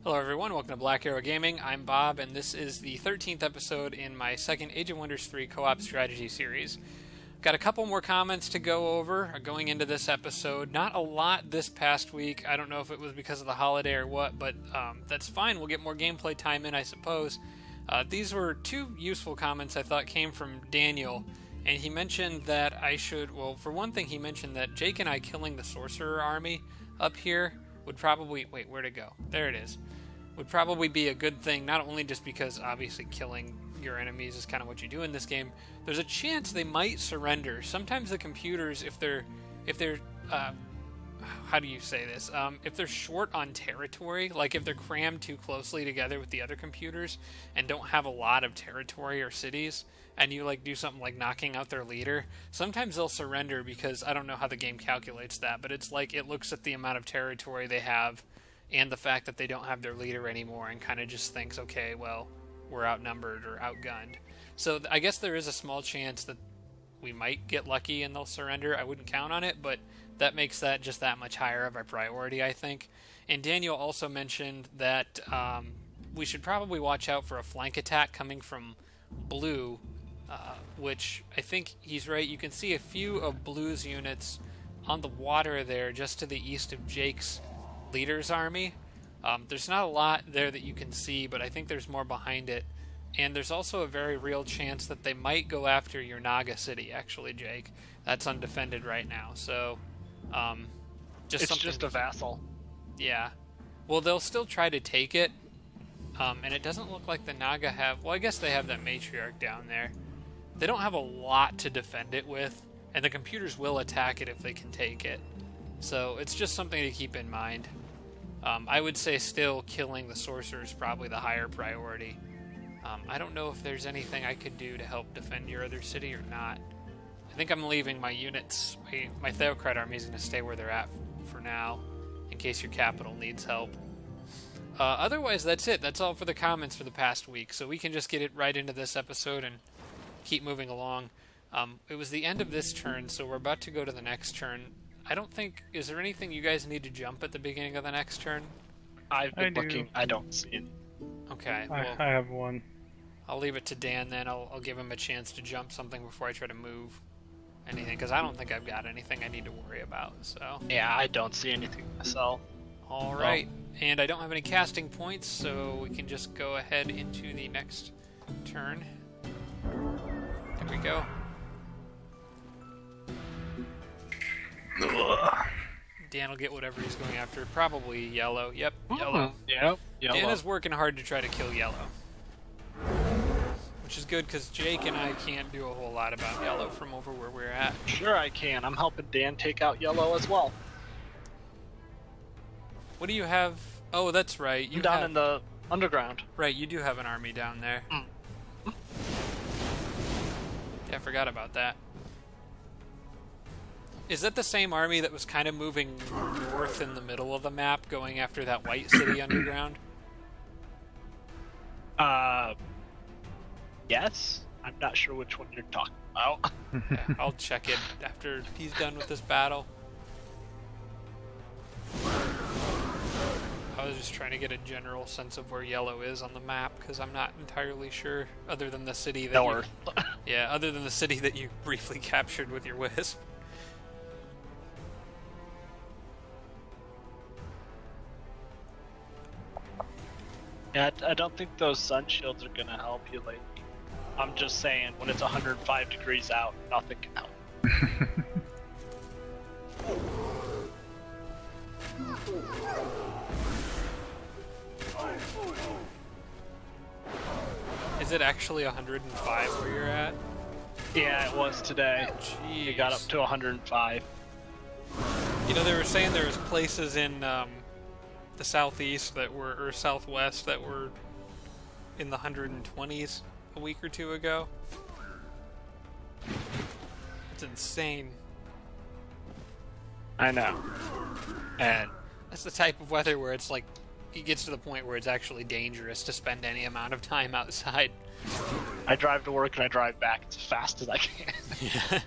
Hello everyone, welcome to Black Arrow Gaming. I'm Bob, and this is the 13th episode in my second Age of Wonders 3 co-op strategy series. Got a couple more comments to go over going into this episode. Not a lot this past week. I don't know if it was because of the holiday or what, but that's fine. We'll get more gameplay time in, I suppose. These were two useful comments I thought came from Daniel, and he mentioned that I should, well, for one thing, he mentioned that Jake and I killing the Sorcerer army up here would probably, wait, where'd it go? There it is. Would probably be a good thing, not only just because obviously killing your enemies is kind of what you do in this game. There's a chance they might surrender. Sometimes the computers, if they're how do you say this? If they're short on territory, like if they're crammed too closely together with the other computers and don't have a lot of territory or cities, and you like do something like knocking out their leader, sometimes they'll surrender because I don't know how the game calculates that, but it's like it looks at the amount of territory they have and the fact that they don't have their leader anymore and kind of just thinks, okay, well, we're outnumbered or outgunned. So I guess there is a small chance that we might get lucky and they'll surrender. I wouldn't count on it, but that makes that just that much higher of a priority, I think. And Daniel also mentioned that we should probably watch out for a flank attack coming from blue, which I think he's right. You can see a few of blue's units on the water there just to the east of Jake's leader's army. There's not a lot there that you can see, but I think there's more behind it. And there's also a very real chance that they might go after your Naga city, actually, Jake. That's undefended right now, so it's just a vassal. Yeah. Well, they'll still try to take it, and it doesn't look like the Naga have... Well, I guess they have that matriarch down there. They don't have a lot to defend it with, and the computers will attack it if they can take it. So it's just something to keep in mind. I would say still killing the sorcerer is probably the higher priority. I don't know if there's anything I could do to help defend your other city or not. I think I'm leaving my units, my Theocrat army is going to stay where they're at for now, in case your capital needs help. Otherwise, that's it. That's all for the comments for the past week, so we can just get it right into this episode and keep moving along. It was the end of this turn, so we're about to go to the next turn. I don't think... Is there anything you guys need to jump at the beginning of the next turn? I've been looking. I don't see it. Okay. Well, I have one. I'll leave it to Dan then. I'll give him a chance to jump something before I try to move anything, because I don't think I've got anything I need to worry about, so... Yeah, I don't see anything myself. Alright. And I don't have any casting points, so we can just go ahead into the next turn. There we go. Dan will get whatever he's going after. Probably yellow. Yep, yellow. Yep, yellow. Dan is working hard to try to kill yellow. Which is good, because Jake and I can't do a whole lot about yellow from over where we're at. Sure I can. I'm helping Dan take out yellow as well. What do you have? Oh, that's right. You I'm down in the underground. Right, you do have an army down there. Yeah, I forgot about that. Is that the same army that was kind of moving north in the middle of the map, going after that white city underground? Yes. I'm not sure which one you're talking about. Yeah, I'll check it after he's done with this battle. I was just trying to get a general sense of where yellow is on the map, because I'm not entirely sure, other than the city that North. Yeah, other than the city that you briefly captured with your Wisp. Yeah, I don't think those sun shields are gonna help you lately. I'm just saying, when it's 105 degrees out, nothing can help. Is it actually 105 where you're at? Yeah, it was today. Jeez. It got up to 105. You know, they were saying there was places in the southeast that were, or southwest, that were in the 120s a week or two ago. It's insane. I know. And that's the type of weather where it's like, it gets to the point where it's actually dangerous to spend any amount of time outside. I drive to work and I drive back as fast as I can. Yeah.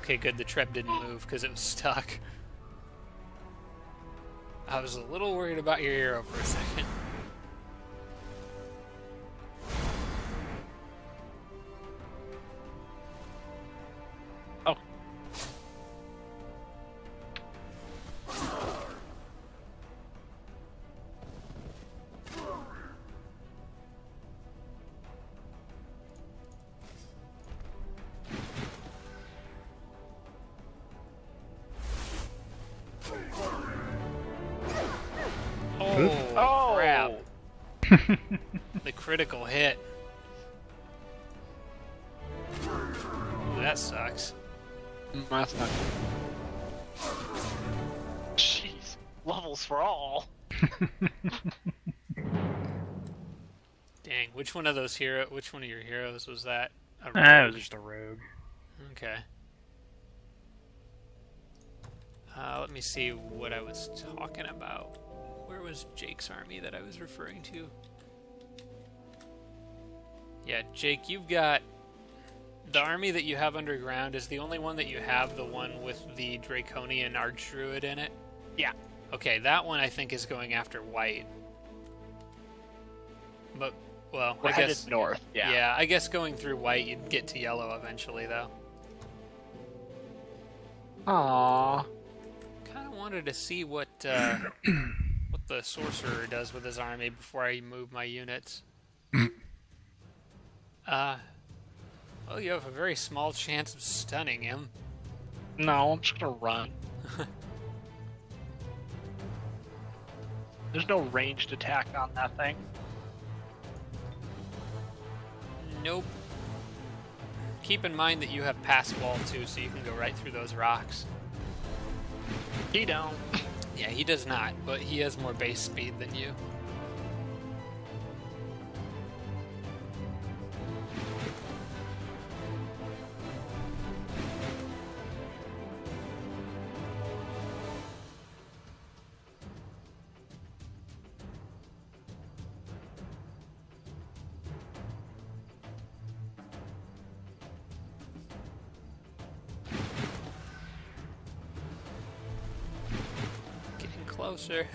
Okay, good. The Treb didn't move because it was stuck. I was a little worried about your hero for a second. Oh. Oh, crap. The critical hit. Ooh, that sucks. That's not good. Jeez. Levels for all. Dang, which one of your heroes was that? It was just a rogue. Okay. Let me see what I was talking about. Where was Jake's army that I was referring to? Yeah, Jake, you've got... The army that you have underground is the only one that you have, the one with the Draconian Archdruid in it? Yeah. Okay, that one I think is going after white. But, well, We're I headed guess... north, yeah. Yeah, I guess going through white, you'd get to yellow eventually, though. Aww. Kind of wanted to see what what the sorcerer does with his army before I move my units. Well, you have a very small chance of stunning him. No, I'm just gonna run. There's no ranged attack on that thing. Nope. Keep in mind that you have pass wall too, so you can go right through those rocks. He don't. Yeah, he does not, but he has more base speed than you. Closer.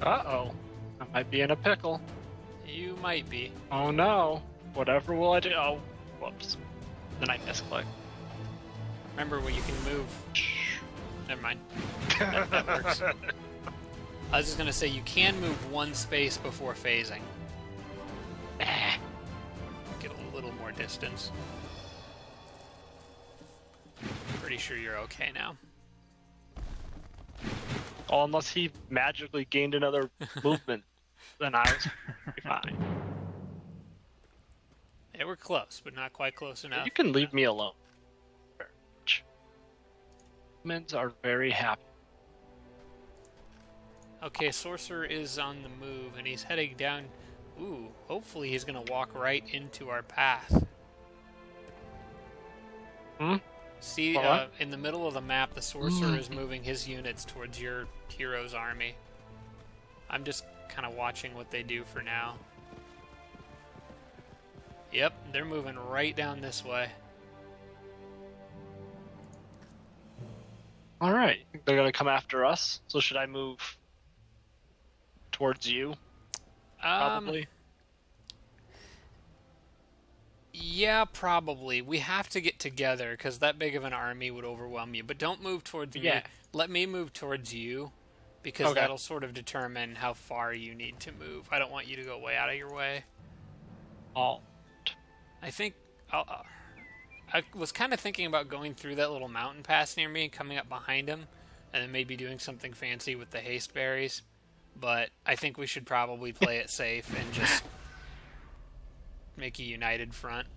Uh-oh. I might be in a pickle. You might be. Oh no. Whatever will I do? Oh, whoops. Then I misclick. Remember when you can move. Never mind. That works. I was just gonna say you can move one space before phasing. Get a little more distance. Pretty sure you're okay now. Oh, unless he magically gained another movement, then I was fine. Yeah, we're close, but not quite close enough. You can leave me alone. Humans are very happy. Okay, Sorcerer is on the move, and he's heading down. Ooh, hopefully he's gonna walk right into our path. See, in the middle of the map, the Sorcerer is moving his units towards your hero's army. I'm just kind of watching what they do for now. Yep, they're moving right down this way. Alright, they're gonna come after us, so should I move towards you? Probably. Yeah, probably. We have to get together, because that big of an army would overwhelm you. But don't move towards me. Let me move towards you, because that'll sort of determine how far you need to move. I don't want you to go way out of your way. I think... I was kind of thinking about going through that little mountain pass near me and coming up behind him, and then maybe doing something fancy with the haste berries. But I think we should probably play it safe and just... make a united front.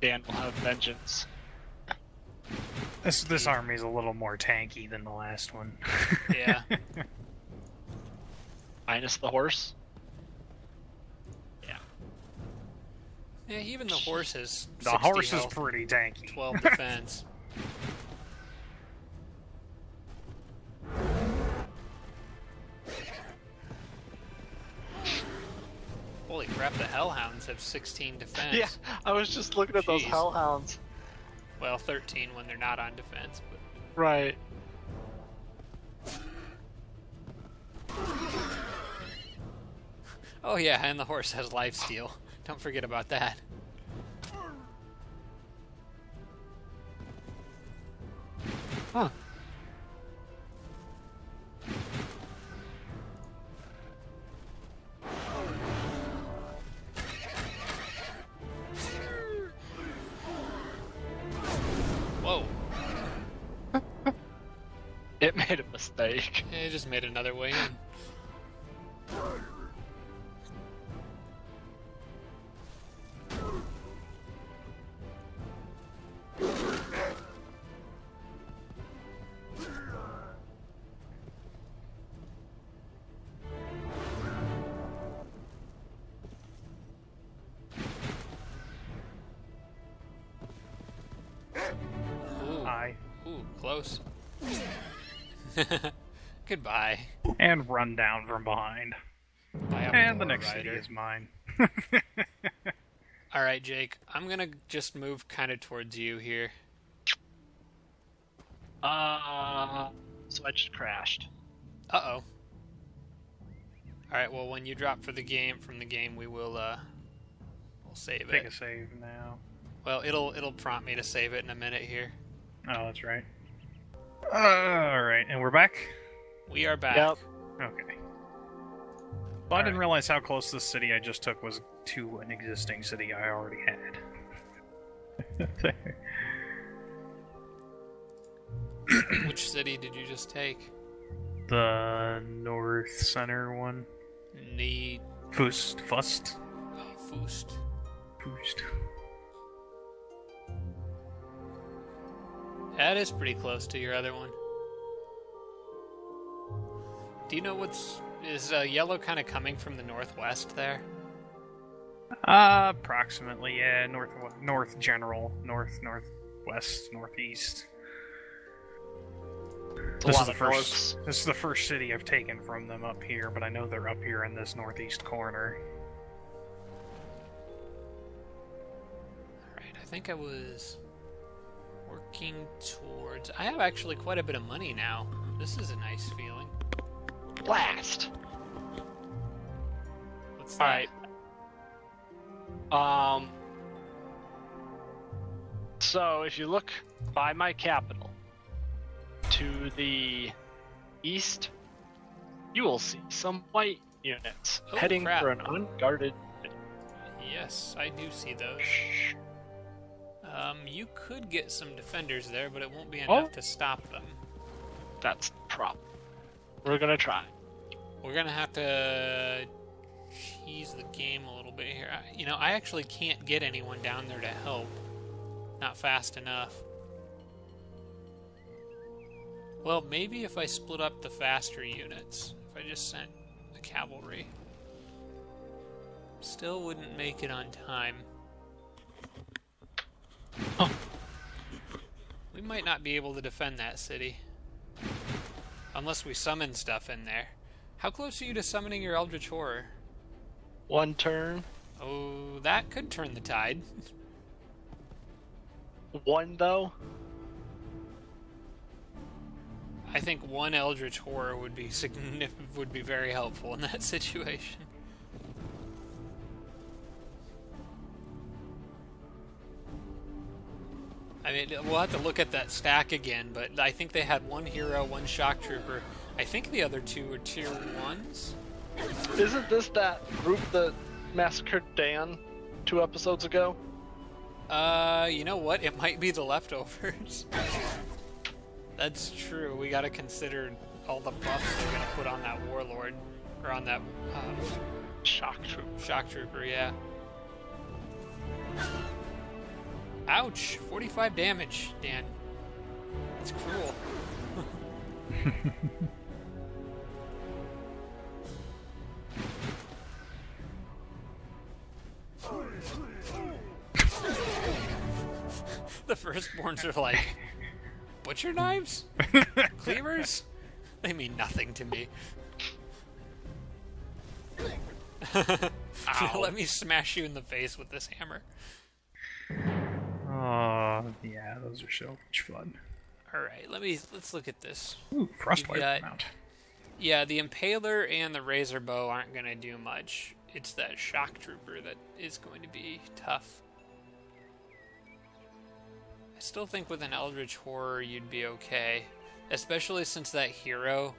Dan will have vengeance. This army's a little more tanky than the last one. Yeah. Minus the horse? Yeah. Yeah, even the horse is 60 The horse health, is pretty tanky. 12 defense. Holy crap. crap, the Hellhounds have 16 defense. Yeah, I was just looking at those Jeez. hellhounds. Well, 13 when they're not on defense. But... Right. Oh yeah, and the horse has lifesteal. Don't forget about that. Huh. Whoa. It made a mistake. It just made another way in. Ooh. Hi. Ooh, close. Goodbye. And run down from behind. I have And the more next city rider. is mine. Alright, Jake. I'm gonna just move kind of towards you here. So I just crashed. Uh-oh. Alright, well, when you drop from the game, we will, we'll save Take it. a save now. Well, it'll prompt me to save it in a minute here. Oh, that's right. Alright, and we're back? We are back. Yep. Okay. Well, I didn't realize how close this city I just took was to an existing city I already had. Which city did you just take? The north center one. Need... Fust. Oh, Fust. That is pretty close to your other one. Do you know what's... Is yellow kind of coming from the northwest there? Approximately, yeah. North general. Northwest, northeast. A lot of norths. This is the first city I've taken from them up here, but I know they're up here in this northeast corner. Alright, I think I was working towards... I have actually quite a bit of money now. This is a nice feeling. Blast! What's that? Alright. So if you look by my capital to the east, you will see some white units Oh, heading crap. for an unguarded. Yes, I do see those. You could get some defenders there, but it won't be enough to stop them. That's the problem. We're gonna try. We're gonna have to cheese the game a little bit here. I actually can't get anyone down there to help. Not fast enough. Well, maybe if I split up the faster units. If I just sent the cavalry. Still wouldn't make it on time. Oh. We might not be able to defend that city. Unless we summon stuff in there. How close are you to summoning your Eldritch Horror? One turn. Oh, that could turn the tide. One though. I think one Eldritch Horror would be would be very helpful in that situation. I mean, we'll have to look at that stack again, but I think they had one hero, one shock trooper. I think the other two were tier 1s. Isn't this that group that massacred Dan 2 episodes ago? You know what? It might be the leftovers. That's true. We gotta consider all the buffs they're gonna put on that warlord. Or on that, Shock troop. shock trooper, yeah. Ouch! 45 damage, Dan. That's cruel. The firstborns are like, butcher knives? Cleavers? They mean nothing to me. Ow. Let me smash you in the face with this hammer. Oh, yeah, those are so much fun. All right, let's look at this. Ooh, frostbite got- mount. Yeah, the Impaler and the Razor Bow aren't going to do much. It's that Shock Trooper that is going to be tough. I still think with an Eldritch Horror you'd be okay. Especially since that hero...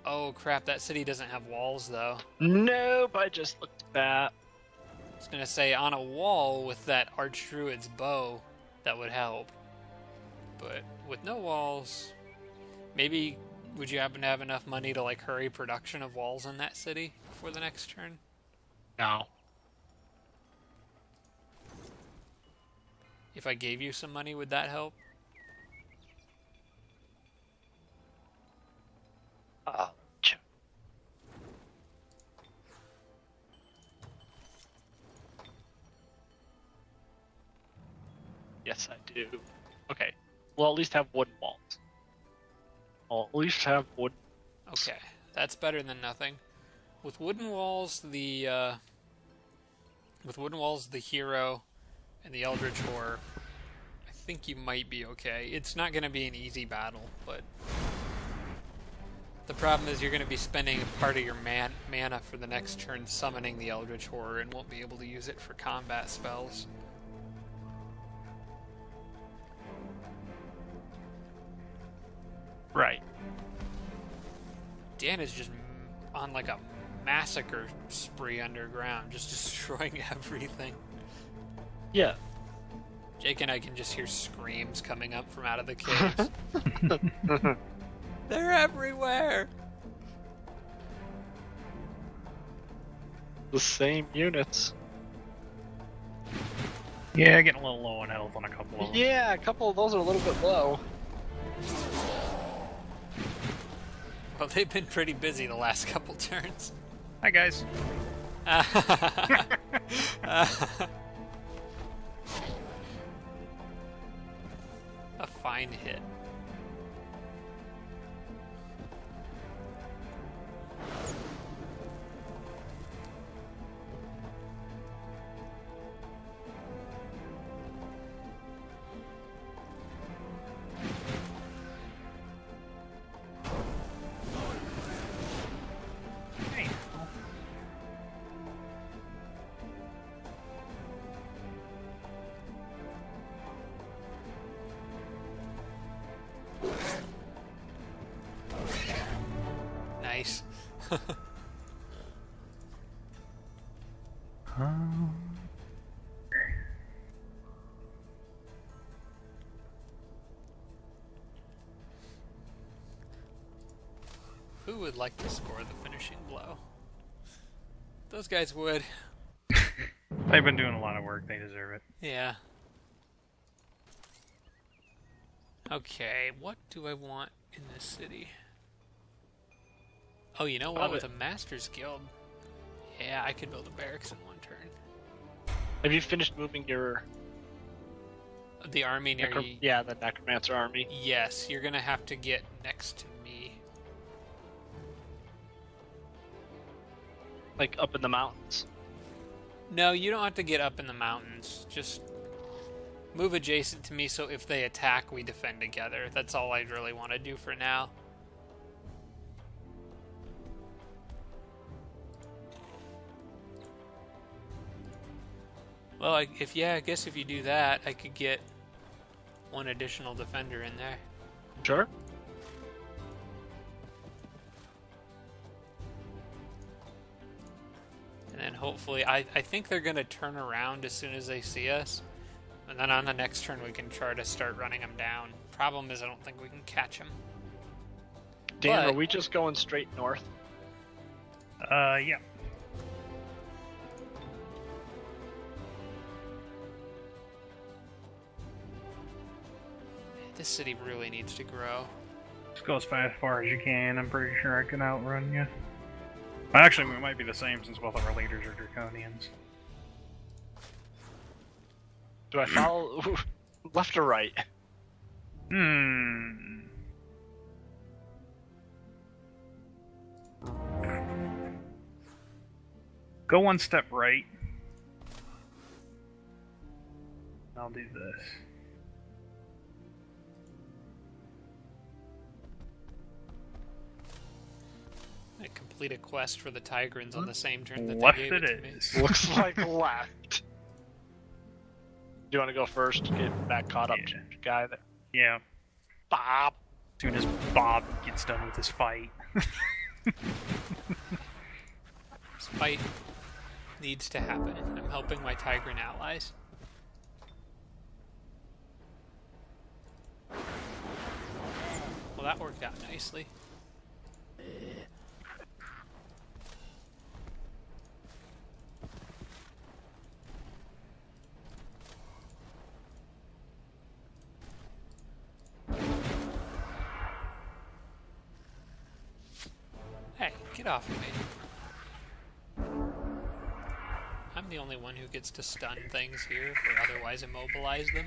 Oh crap, that city doesn't have walls though. Nope, I just looked at that. I was going to say, on a wall with that Archdruid's bow, that would help. But with no walls... Maybe... Would you happen to have enough money to, like, hurry production of walls in that city before the next turn? No. If I gave you some money, would that help? Ch- Yes, I do. Okay. Well, at least have wooden walls. I'll at least have wood. Okay, that's better than nothing. With wooden walls, the hero and the Eldritch Horror, I think you might be okay. It's not going to be an easy battle, but the problem is you're going to be spending part of your mana for the next turn summoning the Eldritch Horror and won't be able to use it for combat spells. Right. Dan is just on like a massacre spree underground, just destroying everything. Yeah. Jake and I can just hear screams coming up from out of the caves. They're everywhere! The same units. Yeah, getting a little low on health on a couple of them. Yeah, a couple of those are a little bit low. Well, they've been pretty busy the last couple turns. Hi, guys. A fine hit. Hey. Nice. Who would like to score the finishing blow? Those guys would. They've been doing a lot of work. They deserve it. Yeah. Okay, what do I want in this city? Oh, you know what? With a Master's Guild, yeah, I could build a barracks in one turn. Have you finished moving your... The army near you? Yeah, the Necromancer army. Yes, you're gonna have to get next to me. Like, up in the mountains. No, you don't have to get up in the mountains. Just move adjacent to me so if they attack, we defend together. That's all I really want to do for now. Well, I guess if you do that, I could get one additional defender in there. Sure. And then hopefully, I think they're going to turn around as soon as they see us. And then on the next turn, we can try to start running them down. Problem is, I don't think we can catch them. Dan, But- are we just going straight north? Yeah. This city really needs to grow. Just go as far as you can. I'm pretty sure I can outrun you. Actually, we might be the same since both of our leaders are draconians. Do I follow left or right? Go one step right. I'll do this. I complete a quest for the Tigrans on the same turn that Left they gave it it to me. is. Looks like left. Do you want to go first? Get back caught up to the guy there. Yeah. Bob. As soon as Bob gets done with his fight. This fight needs to happen. I'm helping my Tigran allies. Well, that worked out nicely. Hey, get off of me. I'm the only one who gets to stun things here, or otherwise immobilize them.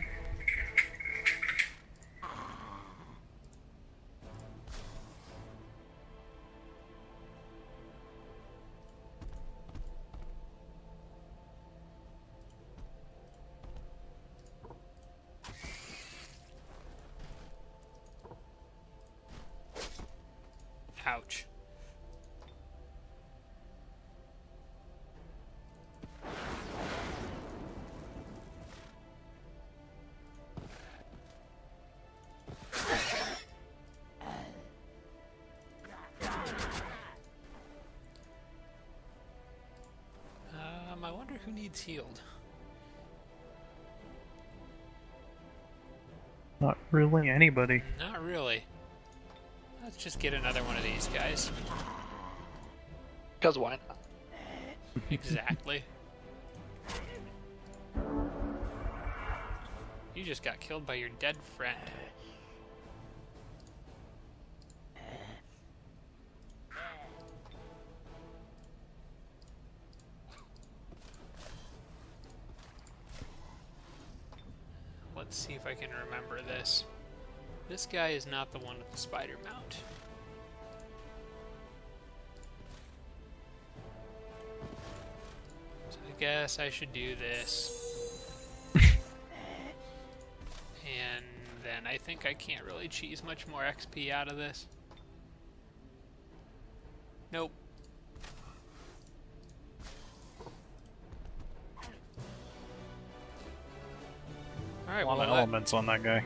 Ouch. I wonder who needs healed. Not really anybody. Not really. Let's just get another one of these guys. Because why not? Exactly. You just got killed by your dead friend. Let's see if I can remember this. This guy is not the one with the spider mount. So I guess I should do this. And then I think I can't really cheese much more XP out of this. Nope. Alright, A lot well, of elements on that guy.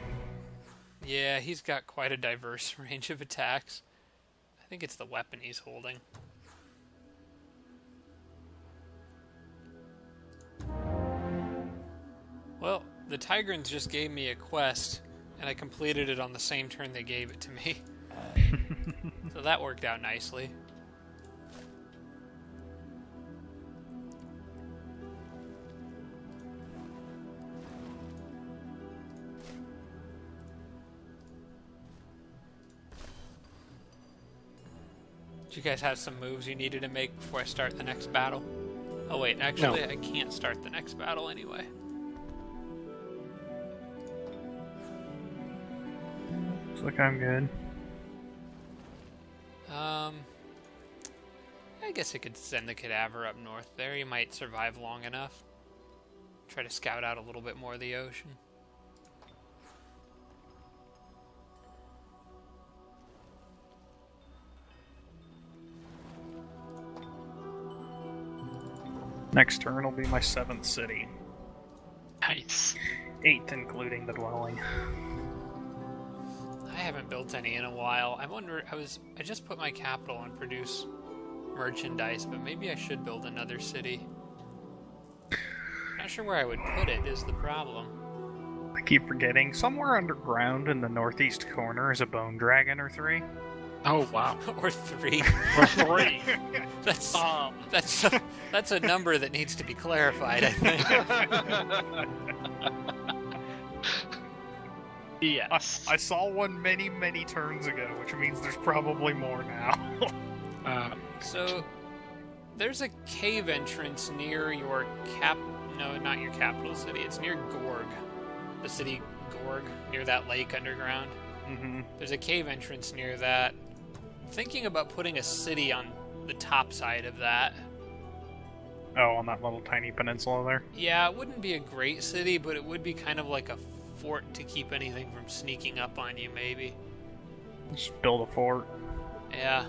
yeah, he's got quite a diverse range of attacks. I think it's the weapon he's holding. Well, the Tigrans just gave me a quest, and I completed it on the same turn they gave it to me. So that worked out nicely. Do you guys have some moves you needed to make before I start the next battle? Oh wait, actually No. I can't start the next battle anyway. Looks like I'm good. I guess I could send the cadaver up north there. He might survive long enough. Try to scout out a little bit more of the ocean. Next turn will be my 7th city. Nice. 8th including the dwelling. I haven't built any in a while. I wonder, I just put my capital on produce merchandise, but maybe I should build another city. Not sure where I would put it is the problem. I keep forgetting. Somewhere underground in the northeast corner is a bone dragon or 3. Oh wow. Or 3. Or 3. That's um. that's a number that needs to be clarified, I think. Yes. I saw one many, many turns ago, which means there's probably more now. So there's a cave entrance near your no, not your capital city. It's near Gorg. The city Gorg, near that lake underground. Mm-hmm. There's a cave entrance near that. I'm thinking about putting a city on the top side of that. Oh, on that little tiny peninsula there? Yeah, it wouldn't be a great city, but it would be kind of like a fort to keep anything from sneaking up on you, maybe. Just build a fort. Yeah.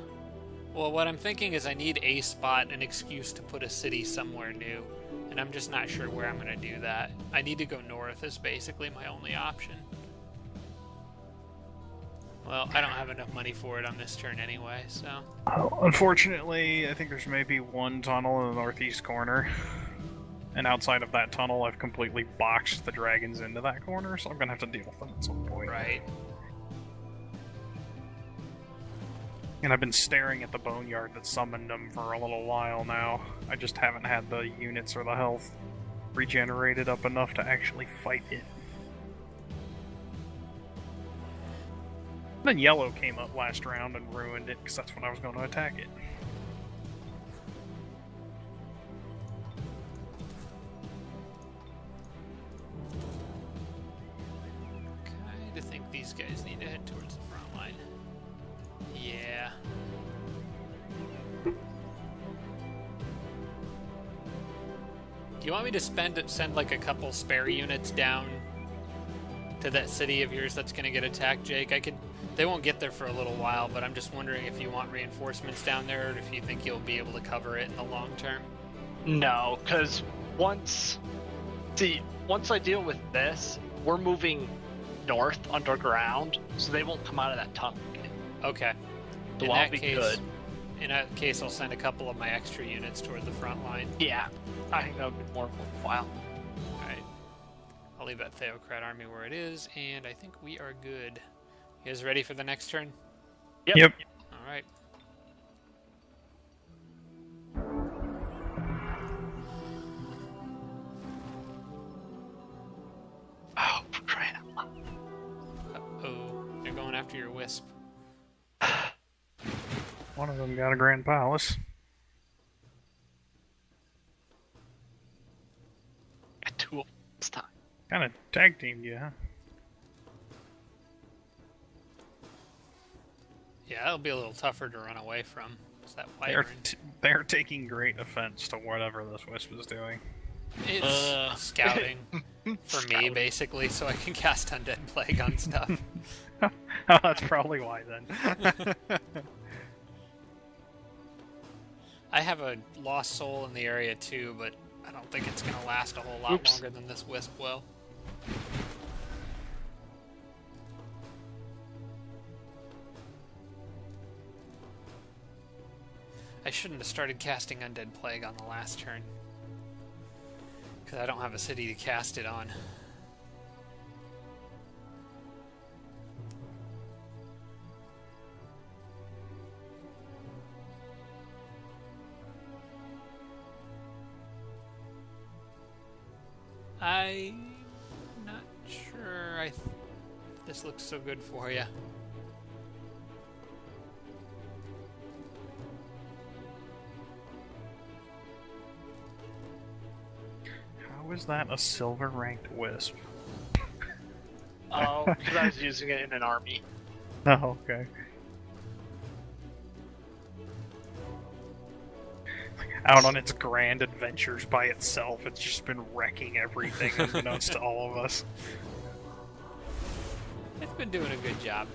Well, what I'm thinking is I need a spot, an excuse to put a city somewhere new, and I'm just not sure where I'm going to do that. I need to go north is basically my only option. Well, I don't have enough money for it on this turn anyway, so... Unfortunately, I think there's maybe one tunnel in the northeast corner. And outside of that tunnel, I've completely boxed the dragons into that corner, so I'm gonna have to deal with them at some point. Right. And I've been staring at the boneyard that summoned them for a little while now. I just haven't had the units or the health regenerated up enough to actually fight it. Then yellow came up last round and ruined it, because that's when I was going to attack it. I think these guys need to head towards the front line. Yeah. Do you want me to send like a couple spare units down to that city of yours that's going to get attacked, Jake? They won't get there for a little while, but I'm just wondering if you want reinforcements down there, or if you think you'll be able to cover it in the long term. No, because once I deal with this, we're moving north underground, so they won't come out of that tunnel again. Okay. So I'll be good. In that case, I'll send a couple of my extra units toward the front line. Yeah, I think that would be more worthwhile. Alright. I'll leave that Theocrat army where it is, and I think we are good. You guys ready for the next turn? Yep. Alright. Oh, for crying out loud. Uh-oh. They're going after your Wisp. One of them got a grand palace. Got two of them this time. Kind of tag teamed you, huh? Yeah, it'll be a little tougher to run away from. It's that wyvern. They're taking great offense to whatever this Wisp is doing. It's scouting for me, basically, so I can cast Undead Plague on stuff. Oh, that's probably why then. I have a lost soul in the area too, but I don't think it's going to last a whole lot longer than this Wisp will. I shouldn't have started casting Undead Plague on the last turn, because I don't have a city to cast it on. I'm not sure this looks so good for you. How is that a silver ranked Wisp? Oh, because I was using it in an army. Oh, okay. Out on its grand adventures by itself, it's just been wrecking everything unbeknownst to all of us. It's been doing a good job.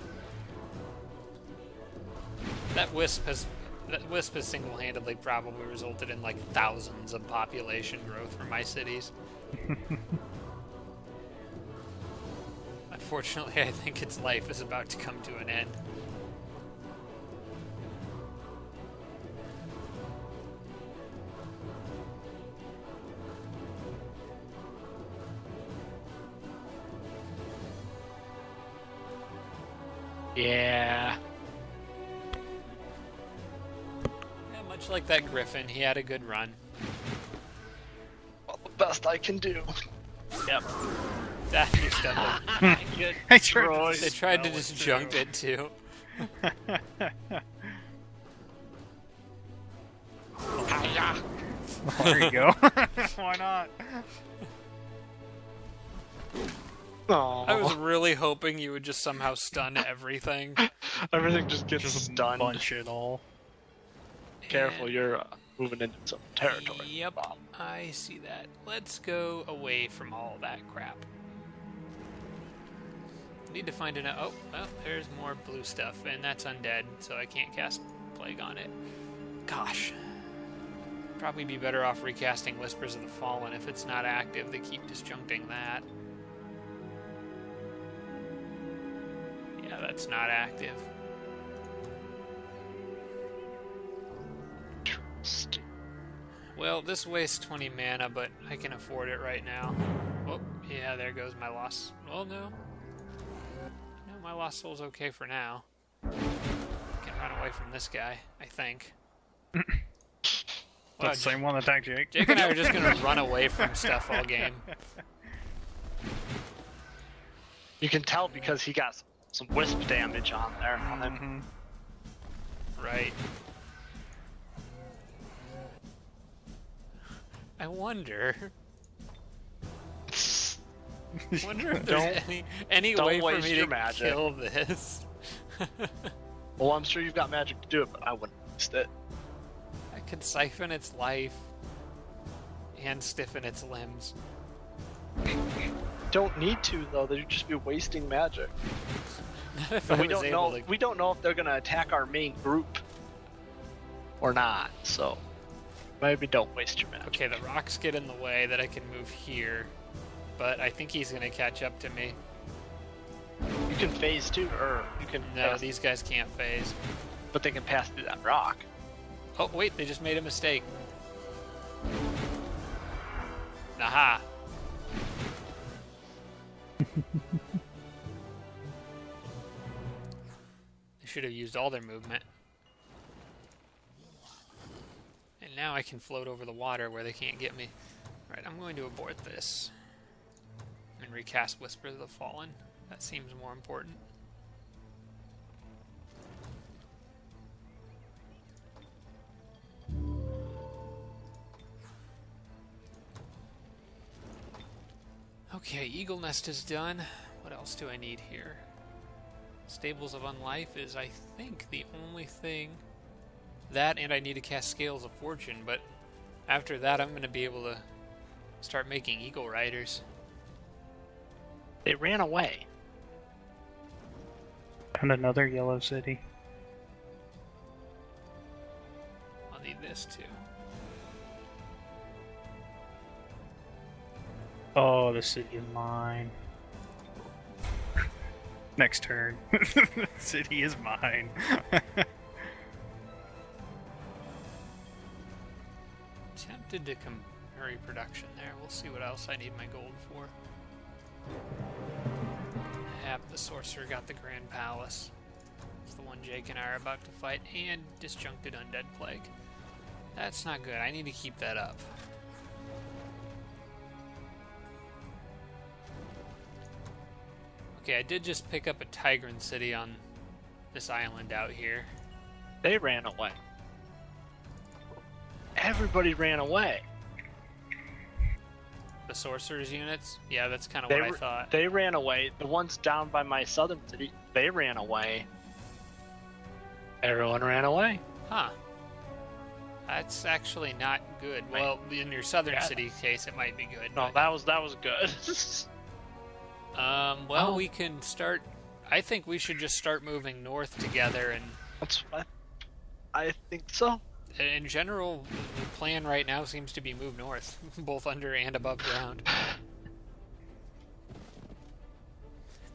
That Wisp has single-handedly probably resulted in like thousands of population growth for my cities. Unfortunately, I think its life is about to come to an end. Yeah. Yeah, much like that Griffin, he had a good run. Well, the best I can do. Yep. That he's done it. I They tried to disjunct it too. There you go. Why not? Aww. I was really hoping you would just somehow stun everything. Everything just gets Just stunned. bunch it all. Careful, your moving into some territory. Yep, I see that. Let's go away from all that crap. Need to find oh, well, there's more blue stuff, and that's undead, so I can't cast Plague on it. Gosh. Probably be better off recasting Whispers of the Fallen if it's not active. They keep disjuncting that. Yeah, that's not active. Well, this wastes 20 mana, but I can afford it right now. Oh, yeah, there goes my loss. Well, no. No, my lost soul's okay for now. Can run away from this guy, I think. That's the same one that attacked Jake. Jake and I are just going to run away from stuff all game. You can tell because he got some wisp damage on there on him. Mm-hmm. Right. I wonder if there's any way for me to kill this. Well, I'm sure you've got magic to do it, but I wouldn't waste it. I could siphon its life and stiffen its limbs. Don't need to though. They'd just be wasting magic. If we don't know. We don't know if they're gonna attack our main group or not. So maybe don't waste your magic. Okay, the rocks get in the way that I can move here, but I think he's gonna catch up to me. You can phase too, or you can. No, these guys can't phase. But they can pass through that rock. Oh wait, they just made a mistake. Aha! They should have used all their movement. And now I can float over the water where they can't get me. Right, I'm going to abort this. And recast Whisper of the Fallen. That seems more important. Okay, Eagle Nest is done. What else do I need here? Stables of Unlife is, I think, the only thing. That, and I need to cast Scales of Fortune, but after that I'm going to be able to start making Eagle Riders. They ran away. And another yellow city. I'll need this too. Oh, the city is mine. Next turn. The city is mine. Tempted to hurry production there. We'll see what else I need my gold for. Yep, the sorcerer got the Grand Palace. It's the one Jake and I are about to fight, and disjuncted Undead Plague. That's not good. I need to keep that up. Okay, I did just pick up a Tigran city on this island out here. They ran away. Everybody ran away. The sorcerer's units? Yeah, that's kind of what I thought. They ran away. The ones down by my southern city, they ran away. Everyone ran away. Huh. That's actually not good. Right. Well, in your southern city case, it might be good. No, but... that was good. Well, we can start... I think we should just start moving north together, and... That's what I think so. In general, the plan right now seems to be move north, both under and above ground.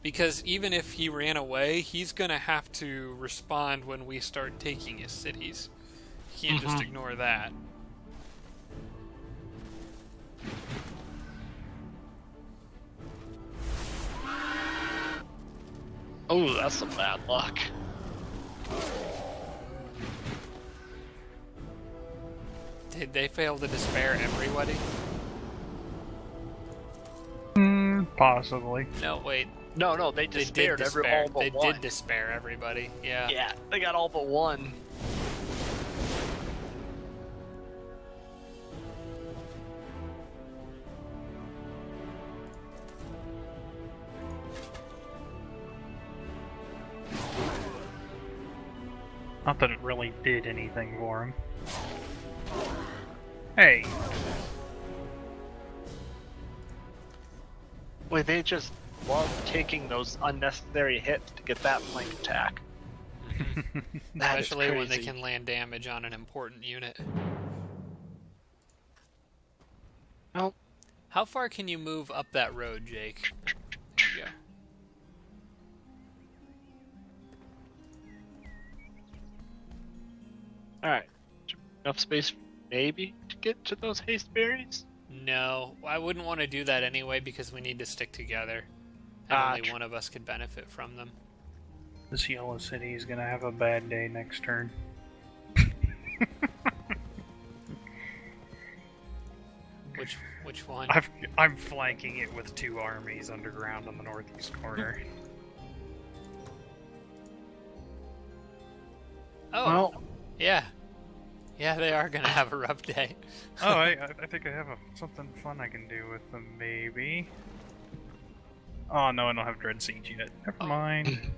Because even if he ran away, he's gonna have to respond when we start taking his cities. He can't just ignore that. Oh, that's some bad luck. Did they fail to despair everybody? Possibly. No, wait. No, they despaired all but one. They did despair everybody, yeah. Yeah, they got all but one. Not that it really did anything for him. Hey, Boy, they just love taking those unnecessary hits to get that flank attack. That is Especially when they crazy. can land damage on an important unit. Well, How far can you move up that road, Jake? There you go. alright. Enough space maybe to get to those haste berries? No, I wouldn't want to do that anyway because we need to stick together. And only true. one of us could benefit from them. this yellow city is gonna have a bad day next turn. Which one? I'm flanking it with 2 armies underground on the northeast corner. Oh, Well, yeah. Yeah, they are gonna have a rough day. Oh, I think I have something fun I can do with them, maybe. Oh no, I don't have Dread Siege yet. Never mind.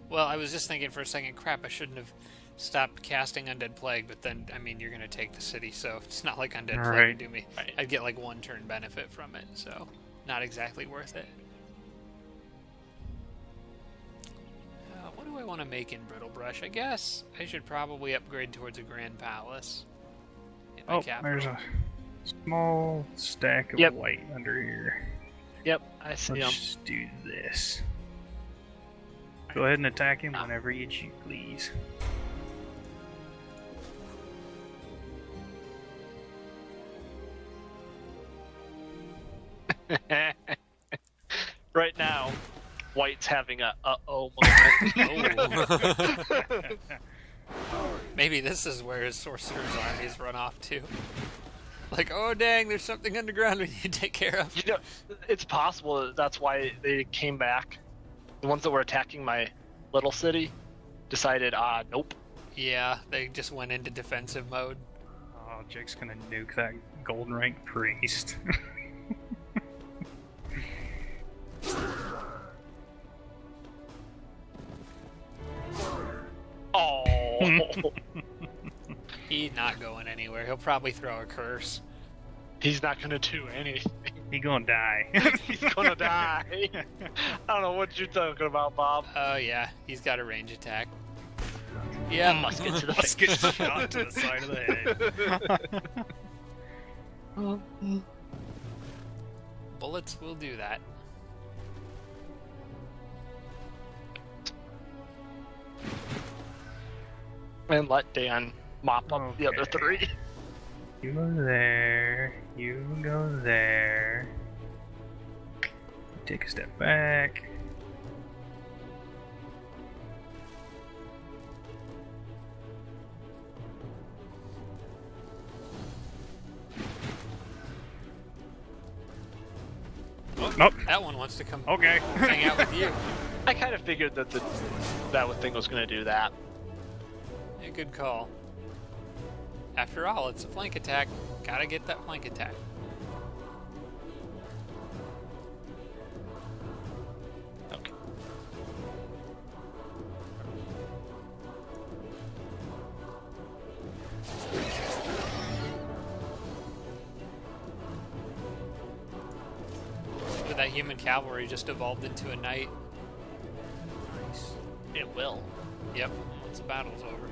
Well, I was just thinking for a second, crap, I shouldn't have stopped casting Undead Plague, but then, I mean, you're gonna take the city, so it's not like Undead Plague Right. would do me. Right. I'd get like 1 turn benefit from it, so not exactly worth it. What do I want to make in Brittle Brush? I guess I should probably upgrade towards a Grand Palace. In my Oh, capital. there's a small stack of Yep. white under here. yep, I see Let's them. just do this. Go ahead and attack him whenever you please. Right now, White's having a uh-oh moment. Oh. Maybe this is where his sorcerer's armies run off to. Like, oh dang, there's something underground we need to take care of. You know, it's possible that's why they came back. The ones that were attacking my little city decided, nope. Yeah, they just went into defensive mode. Oh, Jake's gonna nuke that golden rank priest. Oh, He's not going anywhere. He'll probably throw a curse. he's not gonna do anything. He gonna die. He's gonna die. I don't know what you're talking about, Bob. Oh yeah, he's got a range attack. Yeah, Musket to the Let's face. get shot to the side of the head. bullets will do that. And let Dan mop up the other Okay. 3. You go there. You go there. Take a step back. Nope. That one wants to come Okay. hang out with you. I kind of figured that that thing was gonna do that. Yeah, good call. After all, it's a flank attack. Gotta get that flank attack. Okay. But that human cavalry just evolved into a knight. It will. Yep, once the battle's over.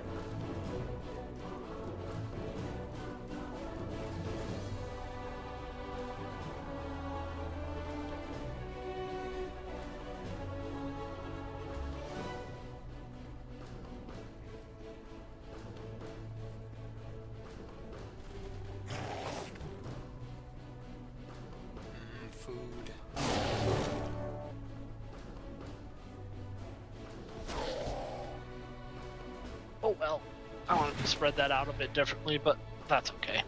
Food. Oh well. I wanted to spread that out a bit differently, but that's okay.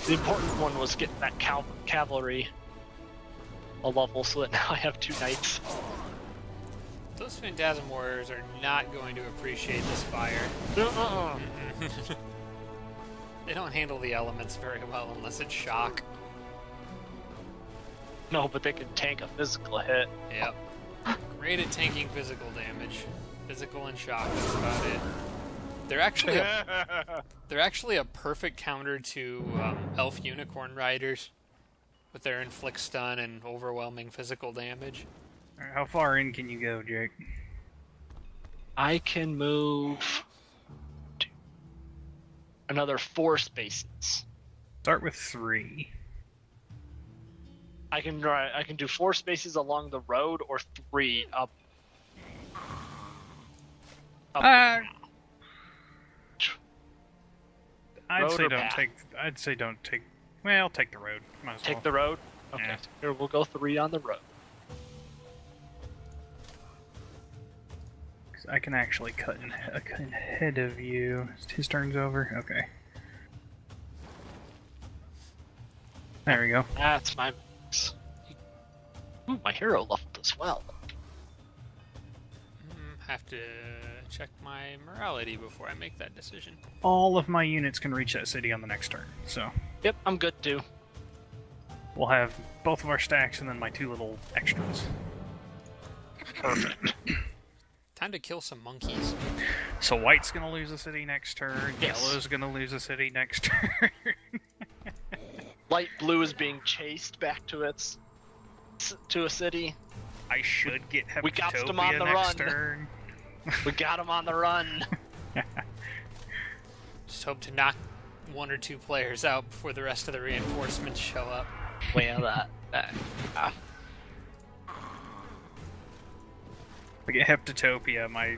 The important one was getting that cavalry a level so that now I have 2 knights. Those Phantasm Warriors are not going to appreciate this fire. Uh-uh. They don't handle the elements very well unless it's shock. No, but they can tank a physical hit. Yep. Great at tanking physical damage. Physical and shock, that's about it. They're actually a perfect counter to elf unicorn riders with their inflict stun and overwhelming physical damage. Alright, how far in can you go, Jake? I can move another 4 spaces. Start with 3. I can do 4 spaces along the road or 3 up. I'd Road say or don't path? take. I'd say don't take. Well, take the road. Might as Take well. the road? Okay. Yeah. Here, we'll go 3 on the road. 'Cause I can actually cut in ahead of you. His turn's over. Okay. There we go. That's my mix. Ooh, my hero leveled as well. Have to check my morality before I make that decision. All of my units can reach that city on the next turn. So Yep, I'm good too. we'll have both of our stacks and then my 2 little extras. Perfect. Time to kill some monkeys. So white's gonna lose a city next turn. Yes. Yellow's gonna lose a city next turn. Light blue is being chased back to a city. I should get Heptitopia We got them on the next run. turn. We got him on the run. Just hope to knock 1 or 2 players out before the rest of the reinforcements show up. Well, If I get Heptitopia, my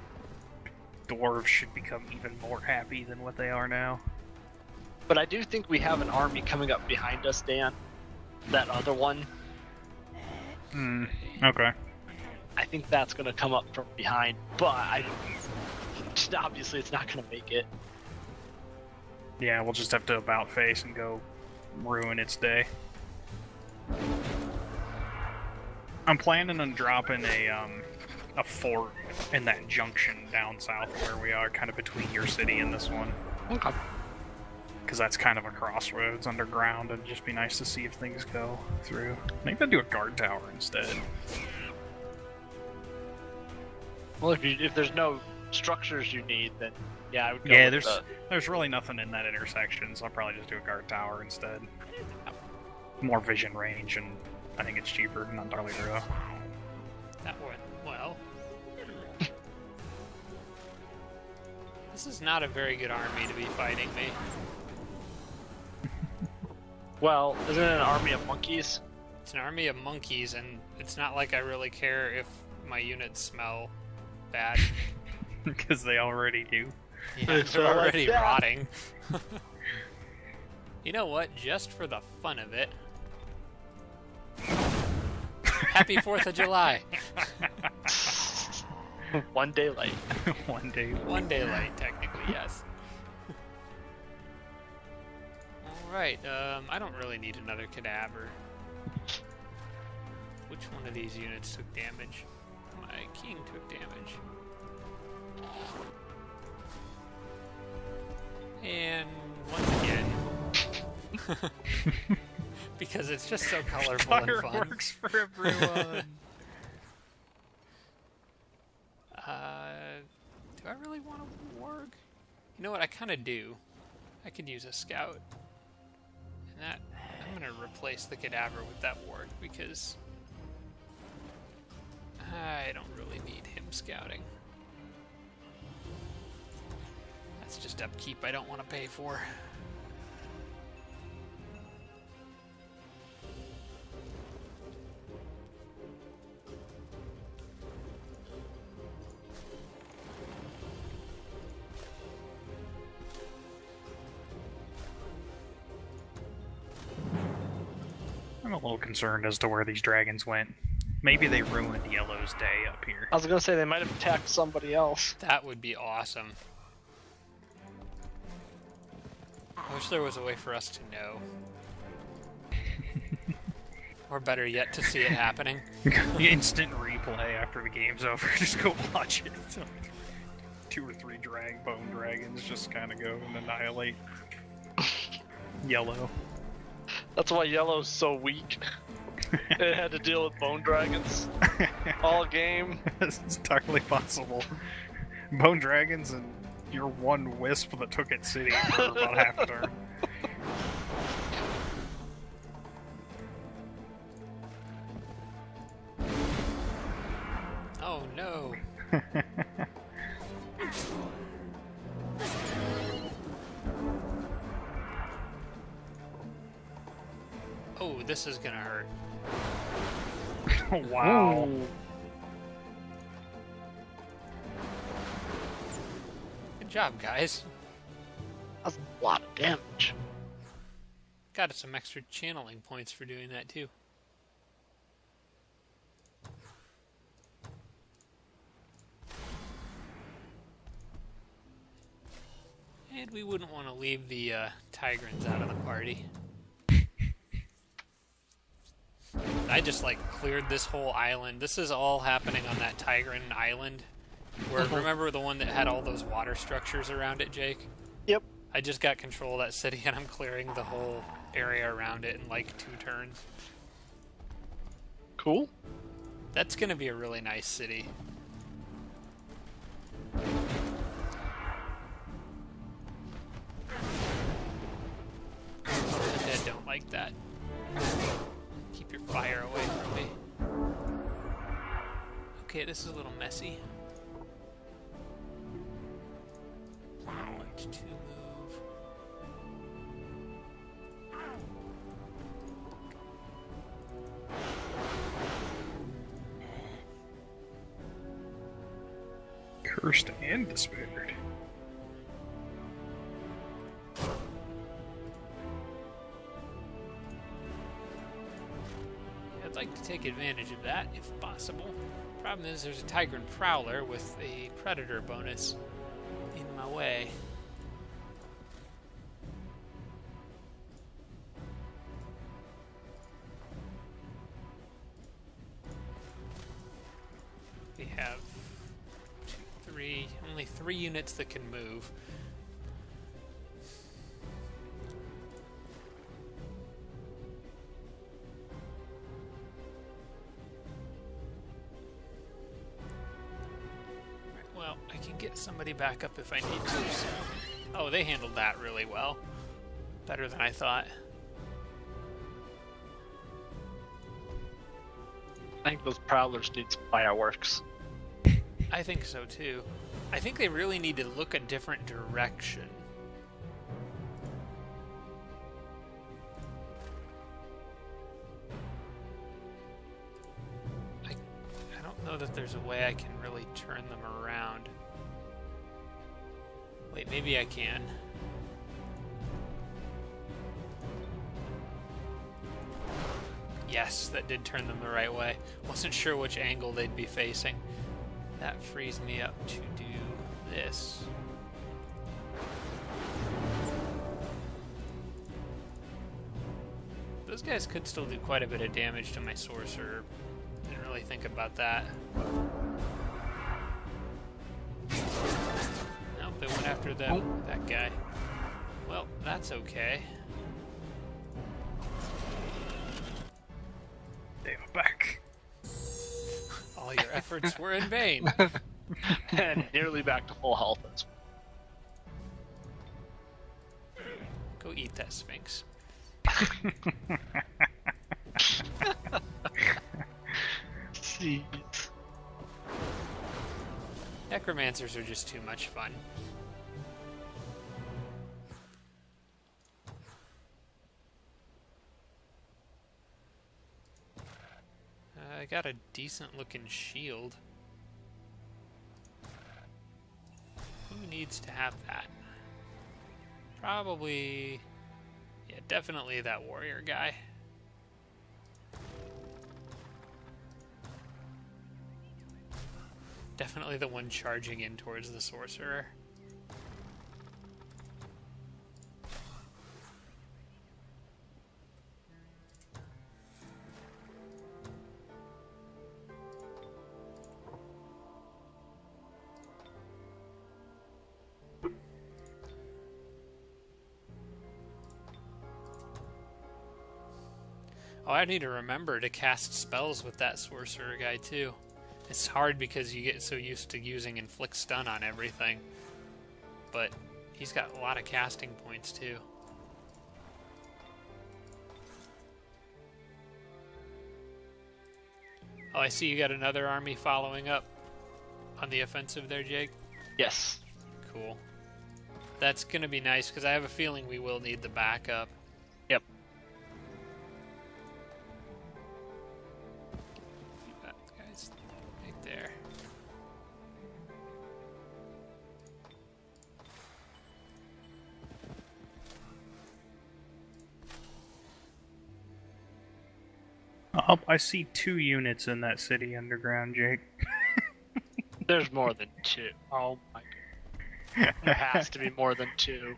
dwarves should become even more happy than what they are now. but I do think we have an army coming up behind us, Dan. That other one. Okay. I think that's going to come up from behind, but obviously it's not going to make it. Yeah, we'll just have to about face and go ruin its day. I'm planning on dropping a fort in that junction down south where we are, kind of between your city and this one. Okay. Because that's kind of a crossroads underground, and it'd just be nice to see if things go through. Maybe I'd do a guard tower instead. Well, if there's no structures you need, then yeah, I would go Yeah, with there's really nothing in that intersection, so I'll probably just do a guard tower instead. More vision range, and I think it's cheaper, not entirely true. That went well. This is not a very good army to be fighting me. Well, isn't it an army of monkeys? It's an army of monkeys, and it's not like I really care if my units smell bad. Because they already do. Yeah, They're they're like already that. rotting. You know what? Just for the fun of it. Happy 4th of July. 1 day late. One day. 1 day late, technically, yes. Alright, I don't really need another cadaver. Which one of these units took damage? My king took damage. And once again, because it's just so colorful and fun. Fireworks for everyone. Do I really want a warg? You know what? I kind of do. I could use a scout. And that, I'm going to replace the cadaver with that warg because I don't really need him scouting. That's just upkeep I don't want to pay for. I'm a little concerned as to where these dragons went. Maybe they ruined Yellow's day up here. I was gonna say they might have attacked somebody else. That would be awesome. I wish there was a way for us to know. Or better yet, to see it happening. Instant replay after the game's over. Just go watch it. 2 or 3 bone dragons just kind of go and annihilate Yellow. That's why Yellow's so weak. It had to deal with bone dragons all game. It's entirely possible. Bone dragons and your one Wisp that took its city for about half a turn. Oh no. Oh, this is gonna hurt. Wow. Ooh. Good job, guys. That's a lot of damage. Got some extra channeling points for doing that too. And we wouldn't want to leave the Tigrans out of the party. I just like cleared this whole island. This is all happening on that Tigran island. Where remember the one that had all those water structures around it, Jake? Yep. I just got control of that city and I'm clearing the whole area around it in like 2 turns. Cool. That's gonna be a really nice city. The dead don't like that. Keep your fire away from me. Okay, this is a little messy. Want to move. Cursed and despaired. I'd like to take advantage of that, if possible. Problem is, there's a Tigran Prowler with a Predator bonus in my way. We have 2, 3, only 3 units that can move. Well, I can get somebody back up if I need to. So. Oh, they handled that really well. Better than I thought. I think those prowlers need some fireworks. I think so too. I think they really need to look a different direction. I don't know that there's a way I can really turn them around. Wait, maybe I can. Yes, that did turn them the right way. Wasn't sure which angle they'd be facing. That frees me up to do this. Those guys could still do quite a bit of damage to my sorcerer. Didn't really think about that. Nope, they went after that guy. Well, that's okay. They are back. All your efforts were in vain. And nearly back to full health. Go eat that Sphinx. Jeez. Necromancers are just too much fun. I got a decent looking shield. Who needs to have that? Probably... yeah, definitely that warrior guy. Definitely the one charging in towards the sorcerer. Oh, I need to remember to cast spells with that sorcerer guy too. It's hard because you get so used to using inflict stun on everything. but he's got a lot of casting points too. Oh, I see you got another army following up on the offensive there, Jake. Yes. Cool. That's going to be nice, because I have a feeling we will need the backup. Yep. That guy's right there. Oh, I see 2 units in that city underground, Jake. There's more than 2. Oh my god. There has to be more than 2.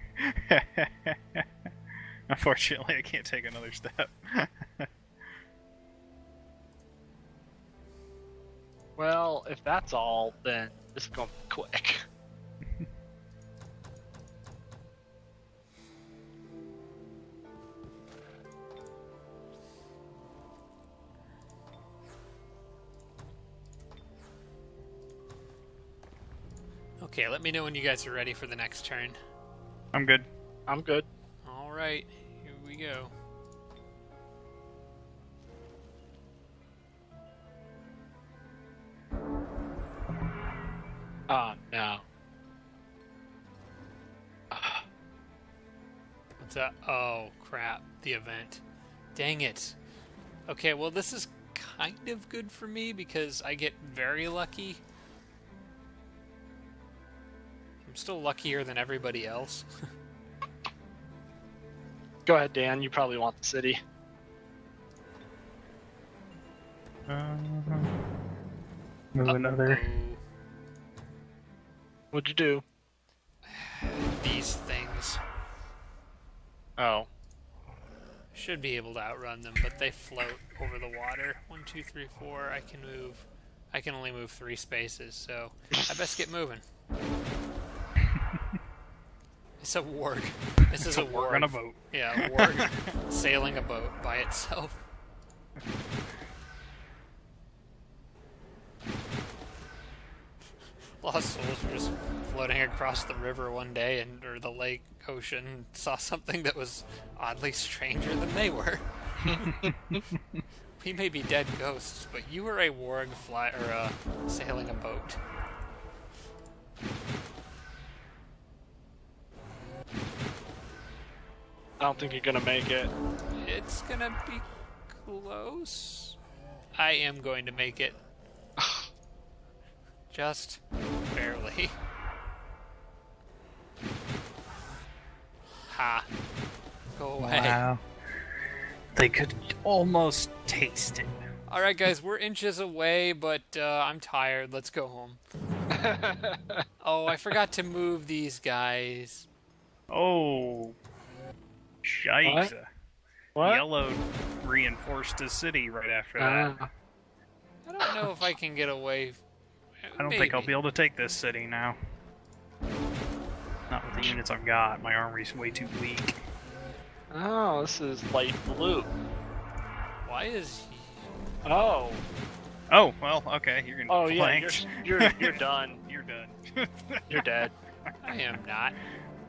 Unfortunately, I can't take another step. Well, if that's all, then this is going to be quick. Okay, let me know when you guys are ready for the next turn. I'm good. I'm good. Alright, here we go. Oh, no. What's that? Oh, crap. The event. Dang it. Okay, well, this is kind of good for me because I get very lucky. I'm still luckier than everybody else. Go ahead, Dan. You probably want the city. Move another. What'd you do? These things. Oh. Should be able to outrun them, but they float over the water. 1, 2, 3, 4. I can move. I can only move 3 spaces, so I best get moving. It's a warg. This is a warg on a boat. Yeah, a warg sailing a boat by itself. Lost souls were just floating across the river one day, or the lake, ocean, and saw something that was oddly stranger than they were. We may be dead ghosts, but you were a warg sailing a boat. I don't think you're gonna make it. It's gonna be close. I am going to make it. Just barely. Ha. Go away. Wow. They could almost taste it. Alright guys, we're inches away, but I'm tired. Let's go home. Oh, I forgot to move these guys. Oh. Shite. What? Yellow reinforced the city right after that. I don't know if I can get away. I don't think I'll be able to take this city now. Not with the units I've got. My armory's way too weak. Oh, this is light blue. Why is he... Oh. Oh, well, okay. You're gonna Oh be yeah, flanked. you're done. You're done. You're dead. I am not.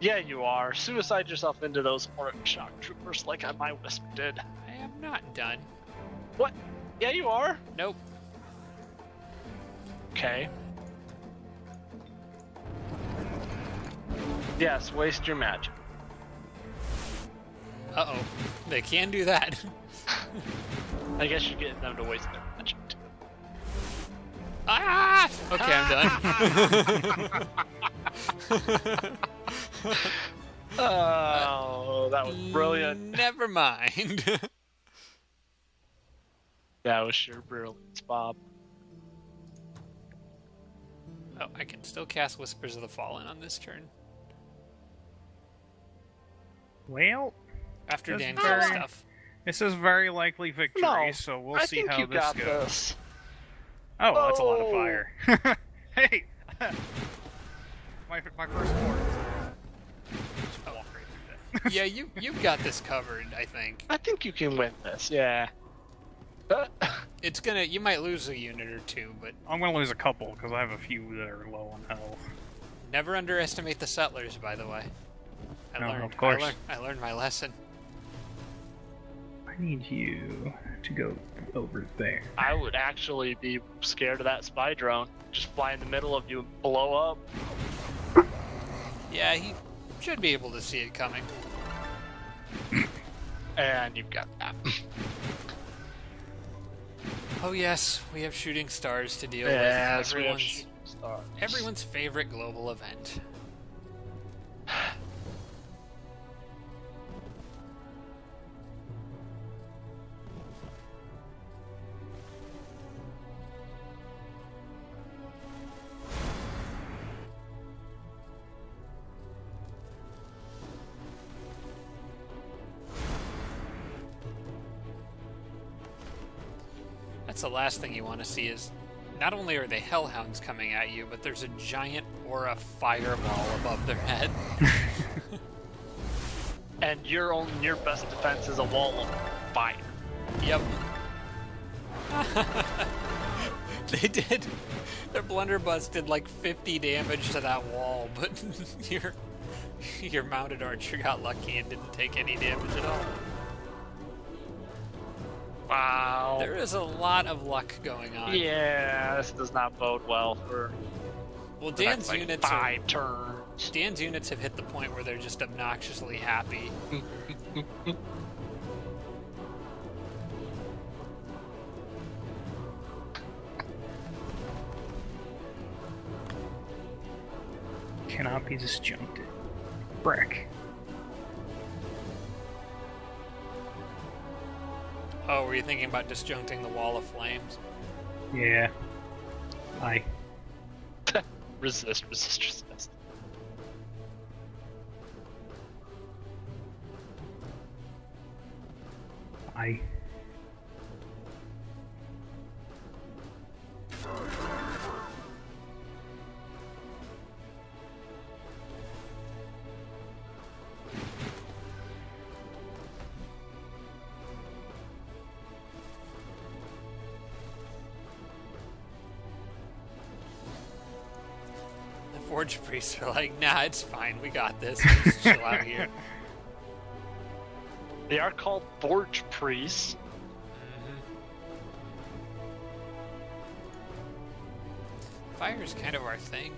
Yeah, you are. Suicide yourself into those orc shock troopers like my Wisp did. I am not done. What? Yeah, you are. Nope. Okay. Yes, waste your magic. Uh-oh. They can do that. I guess you're getting them to waste their magic too. Ah! Okay, I'm done. Oh, that was brilliant. Never mind. That was sure brilliant, Bob. Oh, I can still cast Whispers of the Fallen on this turn. Well, After That's Dan very- kills stuff. this is very likely victory, No, so we'll I see think how you this got goes. this. Oh, well, that's a lot of Oh. fire. Hey! my first port. Just walk right through that. Yeah, you've got this covered, I think. I think you can win this. Yeah. It's gonna... You might lose a unit or two, but... I'm gonna lose a couple, because I have a few that are low on health. Never underestimate the settlers, by the way. Of course. I learned my lesson. I need you to go over there. I would actually be scared of that spy drone. Just fly in the middle of you and blow up. Yeah, he should be able to see it coming. And you've got that. Oh yes, we have shooting stars to deal Yes, with. we have shooting stars. Everyone's favorite global event. That's the last thing you want to see is not only are they hellhounds coming at you, but there's a giant aura fireball above their head. And your best defense is a wall of fire. Yep. They did. Their blunderbuss did like 50 damage to that wall, but your mounted archer got lucky and didn't take any damage at all. Wow. There is a lot of luck going on. Yeah, this does not bode well for. Well, the Dan's next, units 5 turns. Dan's units have hit the point where they're just obnoxiously happy. Cannot be disjuncted. Brick. Oh, were you thinking about disjuncting the wall of flames? Yeah. Aye. Resist. Aye. Forge priests are like, nah, it's fine, we got this. Just chill out here. They are called Forge Priests. Fire is kind of our thing.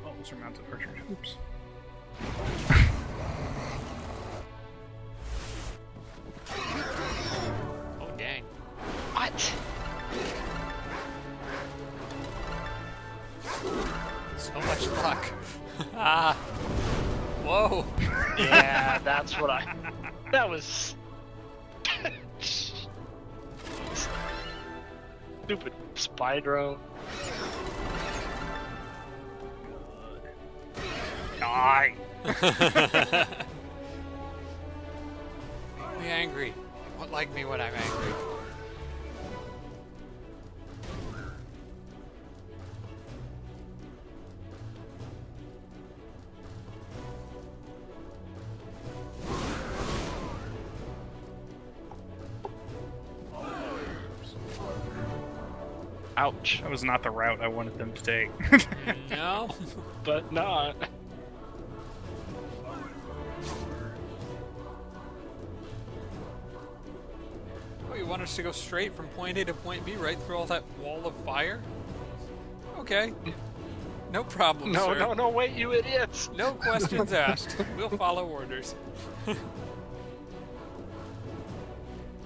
Oh, those are mounted archers. Oops. Oh, dang. What? So much luck. Ah. Whoa. Yeah, that's what I. That was. Stupid spy drone. Die! Make me angry. What like me when I'm angry? Ouch. That was not the route I wanted them to take. No. But not. Oh, you want us to go straight from point A to point B right through all that wall of fire? Okay. No problem, No, sir. no, wait, you idiots! No questions asked. We'll follow orders.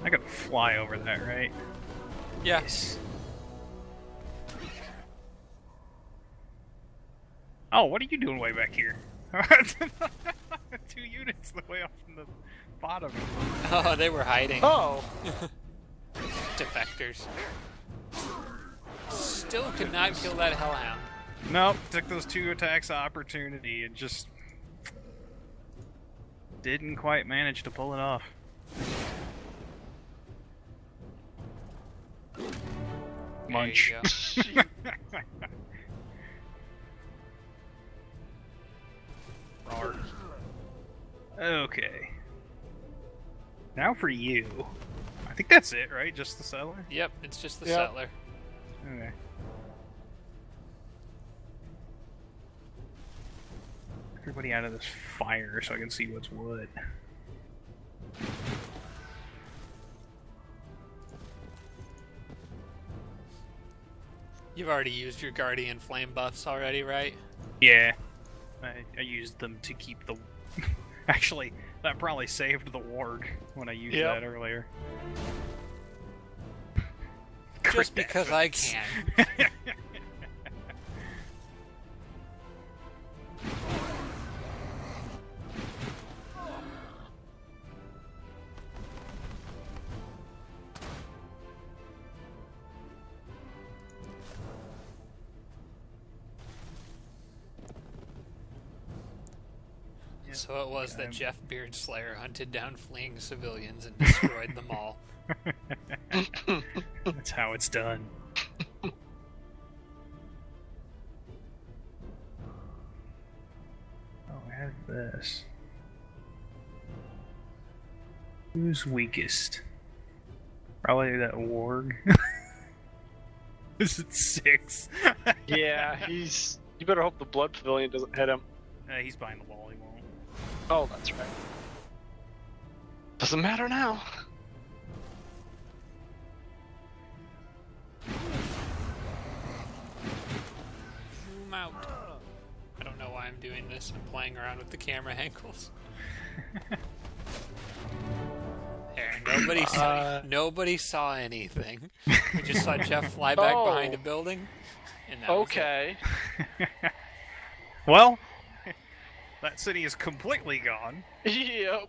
I could fly over that, right? Yes. Oh, what are you doing way back here? 2 units the way off from the bottom. Oh, they were hiding. Oh! Defectors. Still could not kill that hellhound. Nope, took those 2 attacks of opportunity and just didn't quite manage to pull it off. Munch. There you go. Okay. Now for you, my think that's it, right? Just the settler? Yep, it's just the Yep. settler. Okay. Everybody out of this fire so I can see what's what. You've already used your Guardian Flame buffs already, right? Yeah. I used them to keep the... Actually, that probably saved the ward when I used Yep. that earlier. Just Crit because I defense. can. So it was that Jeff Beardslayer hunted down fleeing civilians and destroyed them all. That's how it's done. Oh, I have this. Who's weakest? Probably that warg. Is it 6? Yeah, he's. You better hope the blood pavilion doesn't hit him. He's behind the wall, he won't. Oh, that's right. Doesn't matter now. Zoom out. I don't know why I'm doing this. I'm playing around with the camera angles. There, nobody saw anything. We just saw Jeff fly back behind a building. And that was it. Okay. Well, that city is completely gone. Yep.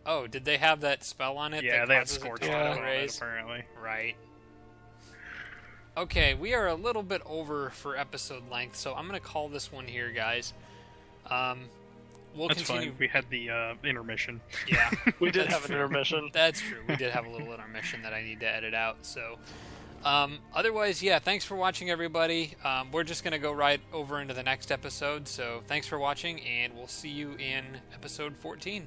Oh, did they have that spell on it? Yeah, that they had causes it scorch to on auto it, raise? apparently. Right. Okay, we are a little bit over for episode length, so I'm going to call this one here, guys. We'll That's continue. fine. We had the intermission. Yeah, We did that's have an true. intermission. That's true. We did have a little intermission that I need to edit out. So, otherwise, yeah, thanks for watching, everybody. We're just going to go right over into the next episode. So, thanks for watching, and we'll see you in episode 14.